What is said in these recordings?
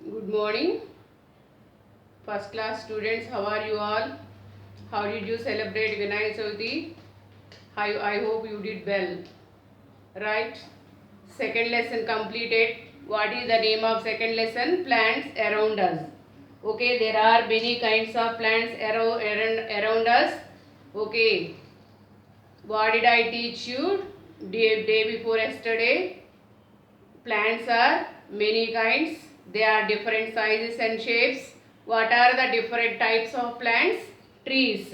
Good morning, first class students. How are you all? How did you celebrate Vinay Chavithi? I hope you did well. Right? Second lesson completed. What is the name of second lesson? Plants around us. Okay, there are many kinds of plants around us. Okay, what did I teach you day before yesterday? Plants are many kinds. They are different sizes and shapes. What are the different types of plants? Trees.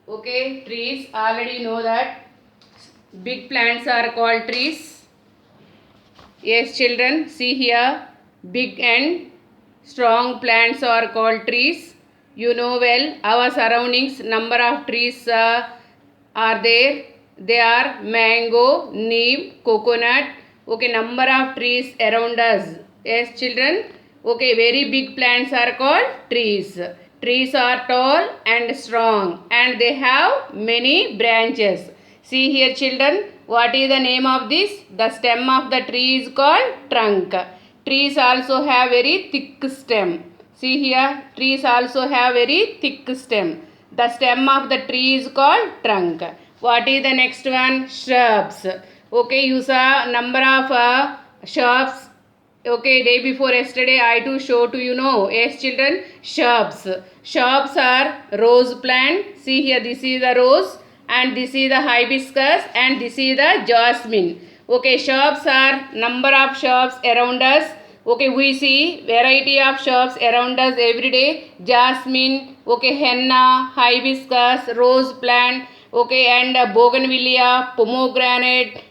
Okay, trees. Already know that big plants are called trees. Yes, children, see here. Big and strong plants are called trees. You know well, our surroundings, number of trees are there. They are mango, neem, coconut. Okay, number of trees around us. Yes, children. Okay, very big plants are called trees. Trees are tall and strong and they have many branches. See here, children. What is the name of this? The stem of the tree is called trunk. Trees also have very thick stem. See here, trees also have very thick stem. The stem of the tree is called trunk. What is the next one? Shrubs. Okay, you saw number of shrubs. Okay, day before yesterday I too show to you know. Yes, children, shrubs. Shrubs are rose plant. See here, this is the rose and this is the hibiscus and this is the jasmine. Okay, shrubs are number of shrubs around us. Okay, we see variety of shrubs around us every day. Jasmine, okay, henna, hibiscus, rose plant, okay, and bougainvillea, pomegranate.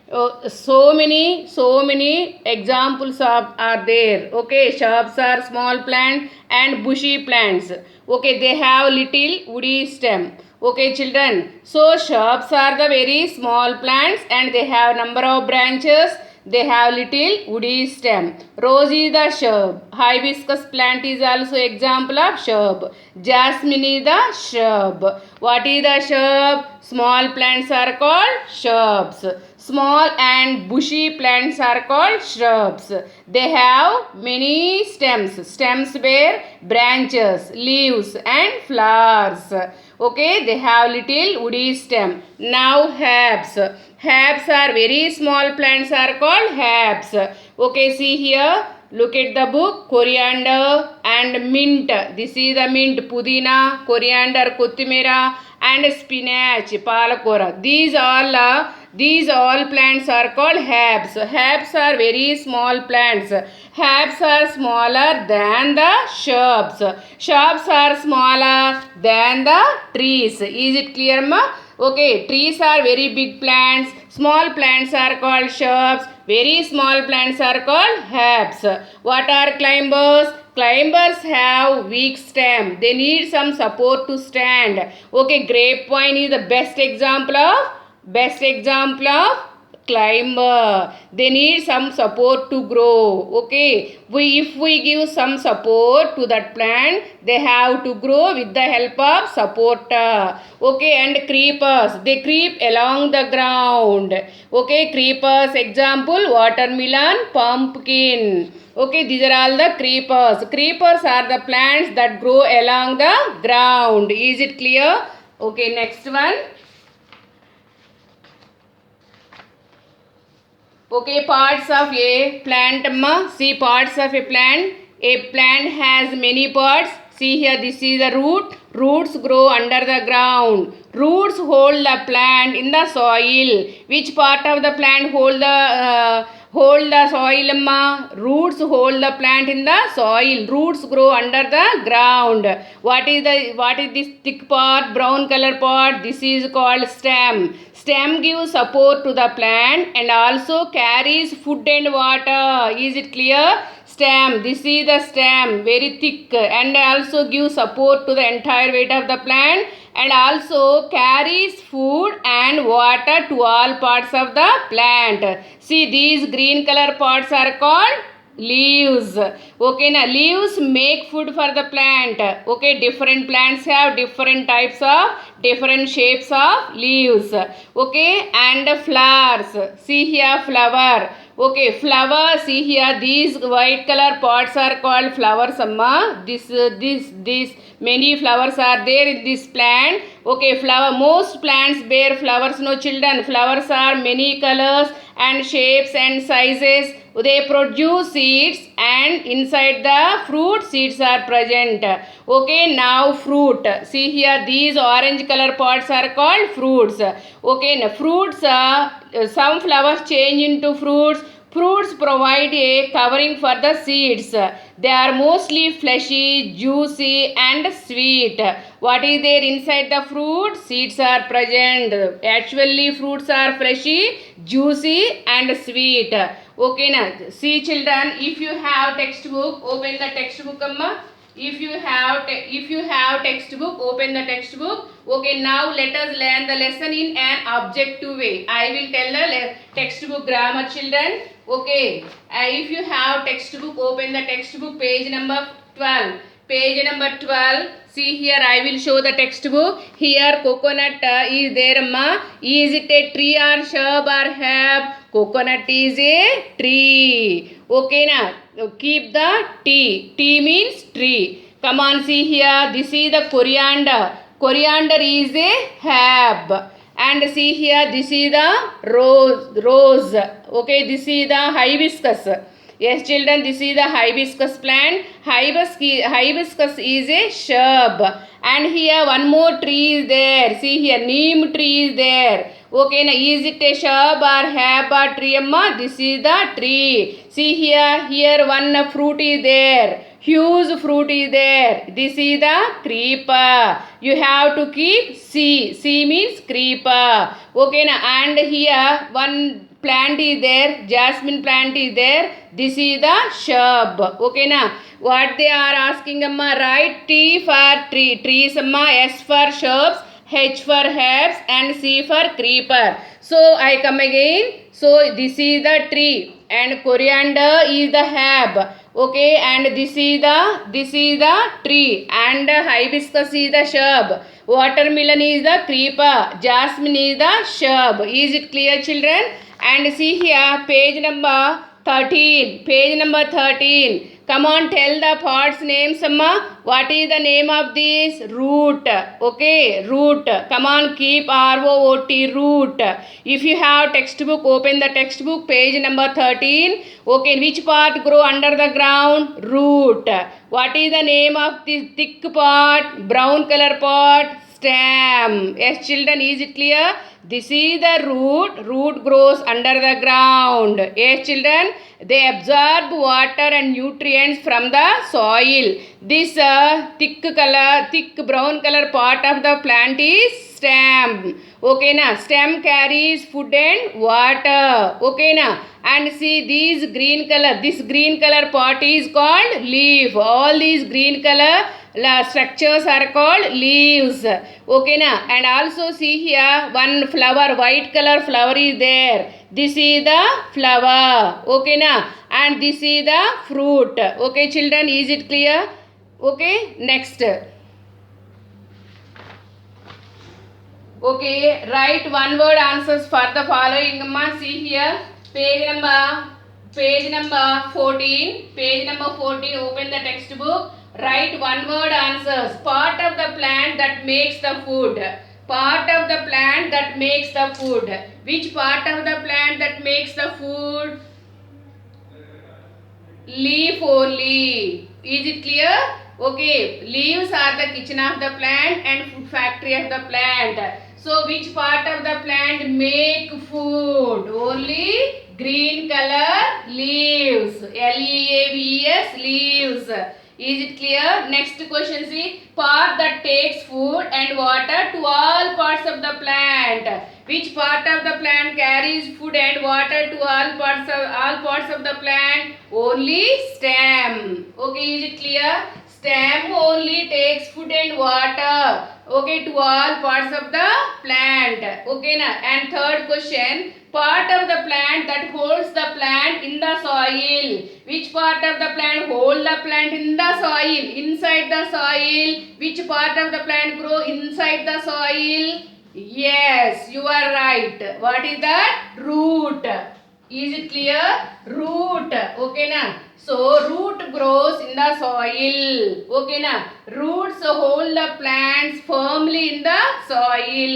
So many examples are there. Okay, shrubs are small plants and bushy plants. Okay, they have little woody stem. Okay, children, so shrubs are the very small plants and they have number of branches. They have little woody stem. Rose is the shrub. Hibiscus plant is also example of shrub. Jasmine is the shrub. What is the shrub? Small plants are called shrubs. Small and bushy plants are called shrubs. They have many stems. Stems bear branches, leaves and flowers. Okay, they have little woody stem. Now herbs. Herbs are very small plants are called herbs. Okay, see here. Look at the book. Coriander and mint. This is the mint. Pudina, coriander, kothimira and spinach, palakora. These all plants are called herbs. Herbs are very small plants. Herbs are smaller than the shrubs. Shrubs are smaller than the trees. Is it clear, ma? Okay, trees are very big plants. Small plants are called shrubs. Very small plants are called herbs. What are climbers? Climbers have weak stem. They need some support to stand. Okay, grapevine is the best example of climber. They need some support to grow. Okay, if we give some support to that plant, they have to grow with the help of supporter. Okay, and creepers, they creep along the ground. Okay, creepers example watermelon, pumpkin. Okay, these are all the creepers. Creepers are the plants that grow along the ground. Is it clear? Okay, next one. Okay, parts of a plant. See, parts of a plant. A plant has many parts. See here, this is the root. Roots grow under the ground. Roots hold the plant in the soil. Which part of the plant hold the soil, ma? Roots hold the plant in the soil. Roots grow under the ground. What is this thick part, brown color part? This is called stem. Stem gives support to the plant and also carries food and water. Is it clear? Stem, this is the stem, very thick and also gives support to the entire weight of the plant and also carries food and water to all parts of the plant. See, these green color parts are called leaves. Okay, now leaves make food for the plant. Okay, different plants have different types of different shapes of leaves. Okay, and flowers. See here, flower. Okay, flower. See here, these white color pots are called flowers, amma. This many flowers are there in this plant. Okay, flower. Most plants bear flowers, no children. Flowers are many colors and shapes and sizes. They produce seeds, and inside the fruit seeds are present. Okay, now fruit. See here, these orange color pots are called fruits. Okay, now fruits, some flowers change into fruits. Fruits provide a covering for the seeds. They are mostly fleshy, juicy and sweet. What is there inside the fruit? Seeds are present. Actually fruits are fleshy, juicy and sweet. Okay, now see children, if you have textbook, open the textbook, amma. If you have textbook, open the textbook. Okay, now let us learn the lesson in an objective way. I will tell the textbook grammar, children. Okay, if you have textbook, open the textbook, page number 12. Page number 12. See here, I will show the textbook. Here coconut is there, amma. Is it a tree or shrub or herb? Coconut is a tree. Okay, now keep the T. T means tree. Come on, see here, this is the coriander. Coriander is a herb. And see here, this is the rose. Okay, this is the hibiscus. Yes children, this is the hibiscus plant. Hibiscus is a shrub. And here one more tree is there. See here, neem tree is there. Okay, now is it a shrub or herb or tree, amma? This is the tree. See here one fruit is there. Huge fruit is there. This is the creeper. You have to keep C. C means creeper. Okay, now and here one plant is there. Jasmine plant is there. This is the shrub. Okay, now what they are asking, amma? Write T for tree. Trees, amma. S for shrubs. H for herbs and C for creeper. So I come again. So this is the tree and coriander is the herb. Okay, and this is the tree and hibiscus is the shrub. Watermelon is the creeper. Jasmine is the shrub. Is it clear, children? And see here, page number 13. Page number 13. Come on, tell the pots names, amma. What is the name of this? Root. Okay, root. Come on, keep ROOT, root. If you have textbook, open the textbook, page number 13. Okay, which part grow under the ground? Root. What is the name of this thick pot? Brown color pot? Stem. Yes children, is it clear? This is the root. Root grows under the ground. Yes children, they absorb water and nutrients from the soil. This thick brown color part of the plant is stem. Okay, now stem carries food and water. Okay, now and see this green color part is called leaf. All these green color structures are called leaves. Okay, now and also see here one flower, white color flower is there. This is the flower. Okay, now and this is the fruit. Okay children, is it clear? Okay, next. Okay, write one word answers for the following, amma. See here, page number 14. Page number 14, open the textbook. Write one word answers. Part of the plant that makes the food. Part of the plant that makes the food. Which part of the plant that makes the food? Leaf only. Is it clear? Okay, leaves are the kitchen of the plant and food factory of the plant. So which part of the plant make food? Only green color leaves. LEAVES, leaves. Is it clear? Next question, see, part that takes food and water to all parts of the plant. Which part of the plant carries food and water to all parts of the plant? Only stem. Okay, is it clear? Stem only takes food and water. Okay, to all parts of the plant. Okay, now and third question, part of the plant that holds the plant in the soil. Which part of the plant hold the plant in the soil? Inside the soil. Which part of the plant grow inside the soil? Yes, you are right. What is that? Root. Is it clear? Root. Okay na? So root grows in the soil. Okay na? Roots hold the plants firmly in the soil.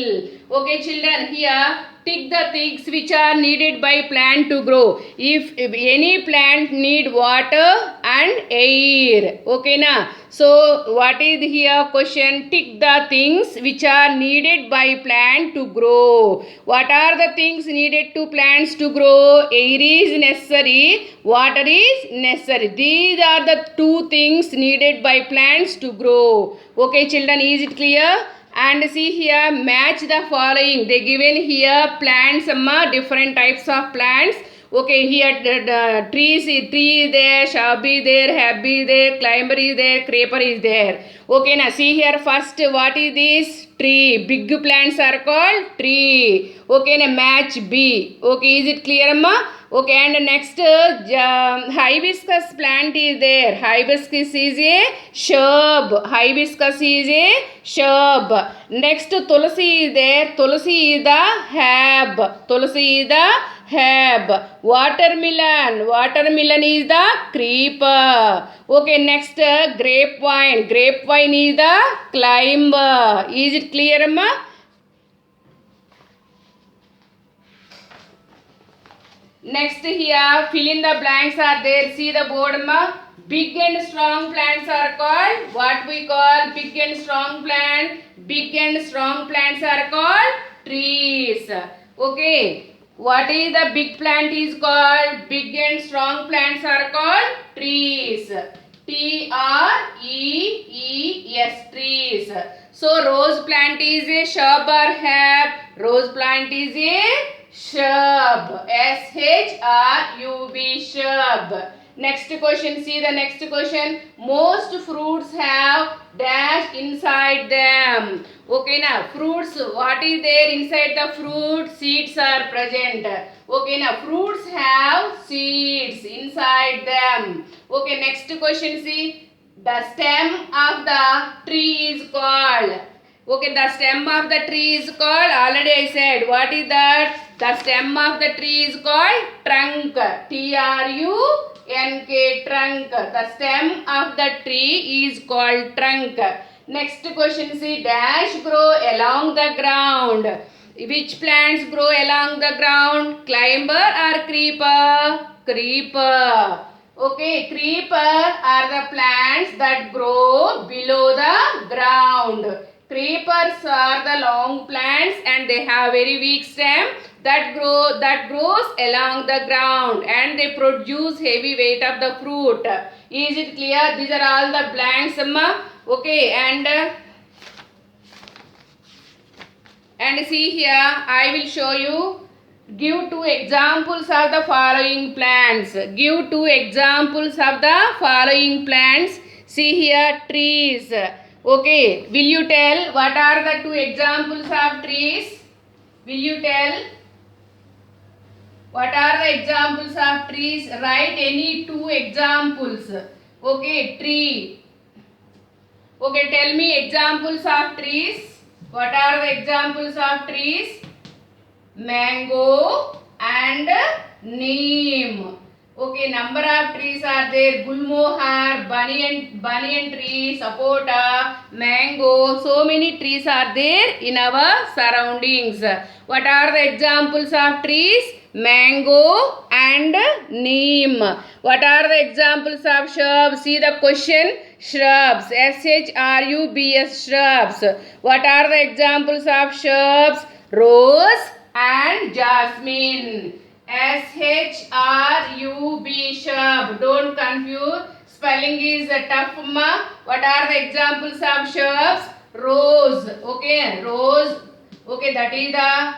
Okay children, here tick the things which are needed by plant to grow. If any plant need water and air. Okay na? So what is here question? Tick the things which are needed by plant to grow. What are the things needed to plants to grow? Air is necessary, water is necessary. These are the two things needed by plants to grow. Okay children, is it clear? And see here, match the following. They given here plants, different types of plants. Okay, here the tree is there, shrub is there, herb is there, climber is there, creeper is there. Okay, now see here first, what is this? Tree. Big plants are called tree. Okay, now match B. Okay, is it clear, amma? Okay, and next hibiscus plant is there. Hibiscus is a shrub. Hibiscus is a shrub. Next tulsi is there. Tulsi is the herb. Tulsi is the herb. Watermelon. Watermelon is the creeper. Okay, next grapevine. Grapevine is the climber. Is it clear, amma? Next here, fill in the blanks are there. See the board, ma. Big and strong plants are called what we call big and strong plant. Big and strong plants are called trees. Okay. What is the big plant is called? Big and strong plants are called trees. T-R-E-E-S, trees. So rose plant is a shrub or herb. Rose plant is a shrub. S-H-R-U-B, shrub. Next question, see the next question. Most fruits have dash inside them. Okay now, fruits, what is there inside the fruit? Seeds are present. Okay now, fruits have seeds inside them. Okay, next question, see. The stem of the tree is called. Okay, the stem of the tree is called, already I said, what is that? The stem of the tree is called trunk. T-R-U-N-K, trunk. The stem of the tree is called trunk. Next question, see, dash grow along the ground. Which plants grow along the ground? Climber or creeper? Creeper. Okay, creeper are the plants that grow below the ground. Creepers are the long plants and they have very weak stem that grows along the ground and they produce heavy weight of the fruit. Is it clear? These are all the blanks, amma. Okay, and see here, I will show you. Give two examples of the following plants. Give two examples of the following plants. See here, trees. Okay, will you tell what are the two examples of trees? Will you tell? What are the examples of trees? Write any two examples. Okay, tree. Okay, tell me examples of trees. What are the examples of trees? Mango and neem. Okay, number of trees are there. Gulmohar, banyan tree, sapota, mango. So many trees are there in our surroundings. What are the examples of trees? Mango and neem. What are the examples of shrubs? See the question. Shrubs. S-H-R-U-B-S, shrubs. What are the examples of shrubs? Rose and jasmine. S-H-R-U-B, shrub. Don't confuse. Spelling is tough, ma. What are the examples of shrubs? Rose. Okay, rose. Okay, that is the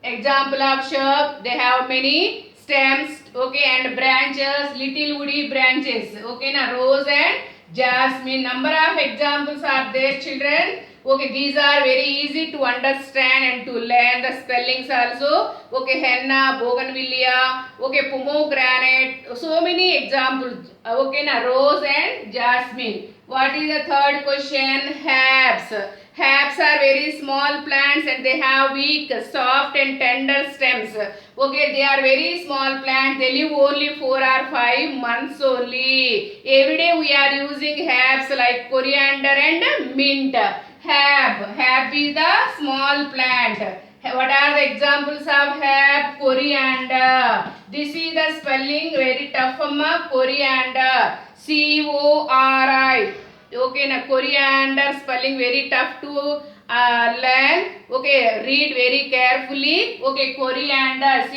example of shrub. They have many stems. Okay, and branches, little woody branches. Okay, na rose and jasmine. Number of examples are there, children. Okay, these are very easy to understand and to learn the spellings also. Okay, henna, bougainvillea, okay, pomegranate, so many examples. Okay, na rose and jasmine. What is the third question? Herbs. Herbs are very small plants and they have weak, soft and tender stems. Okay, they are very small plants. They live only 4 or 5 months only. Every day we are using herbs like coriander and mint. Herb is the small plant. What are the examples of herb? Coriander. This is the spelling very tough, amma. Coriander. Cori. Okay, na coriander spelling very tough to learn. Okay, read very carefully. Okay, coriander.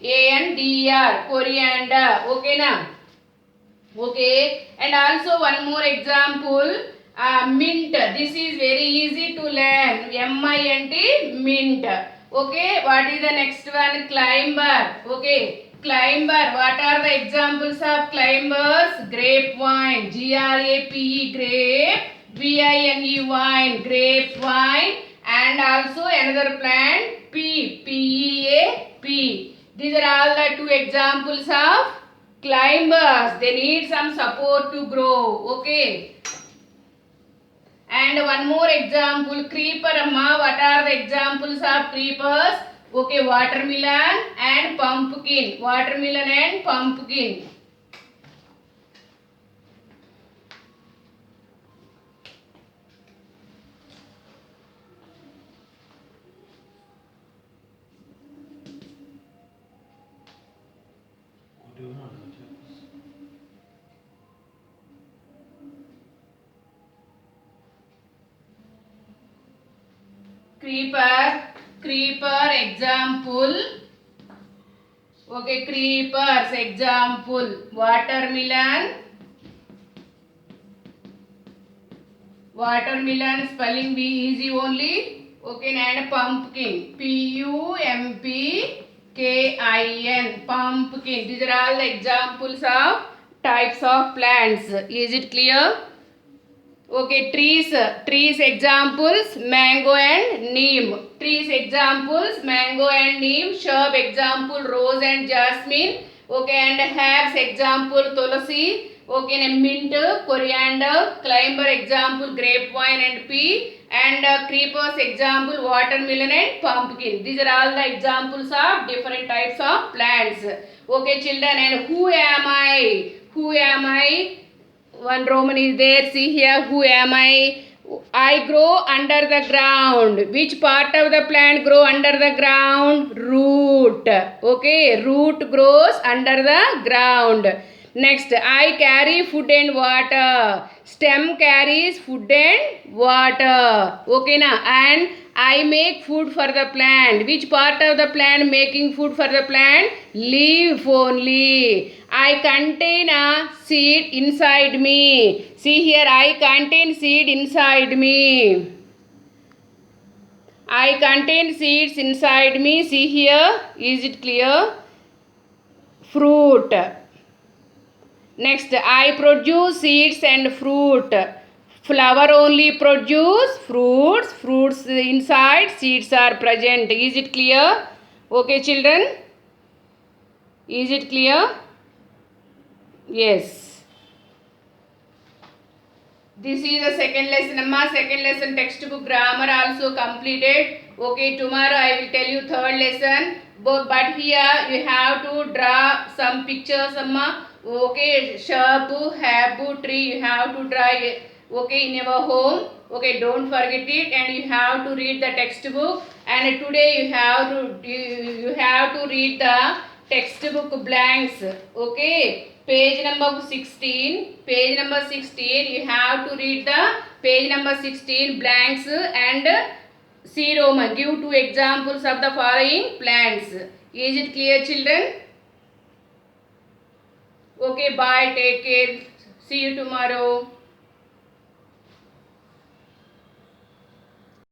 Coriander. Coriander. Okay, na. Okay, and also one more example. Mint. This is very easy to learn. mint. Mint. Okay, what is the next one? Climber. Okay, climber. What are the examples of climbers? Grapevine. Grape. Grape. Vine. Vine. Grapevine. And also another plant. Peep. These are all the two examples of climbers. They need some support to grow. Okay. And one more example, creeper, amma. What are the examples of creepers? Okay, watermelon and pumpkin. Watermelon and pumpkin. Creeper example. Okay, creepers example. Watermelon spelling be easy only. Okay, and pumpkin. Pumpkin. Pumpkin. These are all the examples of types of plants. Is it clear? Okay, trees examples, mango and neem. Trees examples, mango and neem. Shrub example, rose and jasmine. Okay, and herbs example, tulsi. Okay, and mint, coriander. Climber example, grapevine and pea. And creepers example, watermelon and pumpkin. These are all the examples of different types of plants. Okay, children, and who am I? Who am I? One Roman is there. See here, who am I? I grow under the ground. Which part of the plant grow under the ground? Root. Okay, root grows under the ground. Next, I carry food and water. Stem carries food and water. Okay, na? And I make food for the plant. Which part of the plant making food for the plant? Leaf only. I contain a seed inside me. See here, I contain seed inside me. I contain seeds inside me. See here, is it clear? Fruit. Next, I produce seeds and fruit. Flower only produce fruits. Fruits inside, seeds are present. Is it clear? Okay, children? Is it clear? Yes. This is the second lesson, amma. Second lesson textbook grammar also completed. Okay, tomorrow I will tell you third lesson. But here you have to draw some pictures, amma. Okay, shrub, herb, tree. You have to draw. Okay, in your home. Okay, don't forget it, and you have to read the textbook. And today you have to read the textbook blanks. Okay. Page number 16. Page number 16. You have to read the page number 16 blanks and C Roman. Give two examples of the following plants. Is it clear, children? Okay, bye. Take care. See you tomorrow.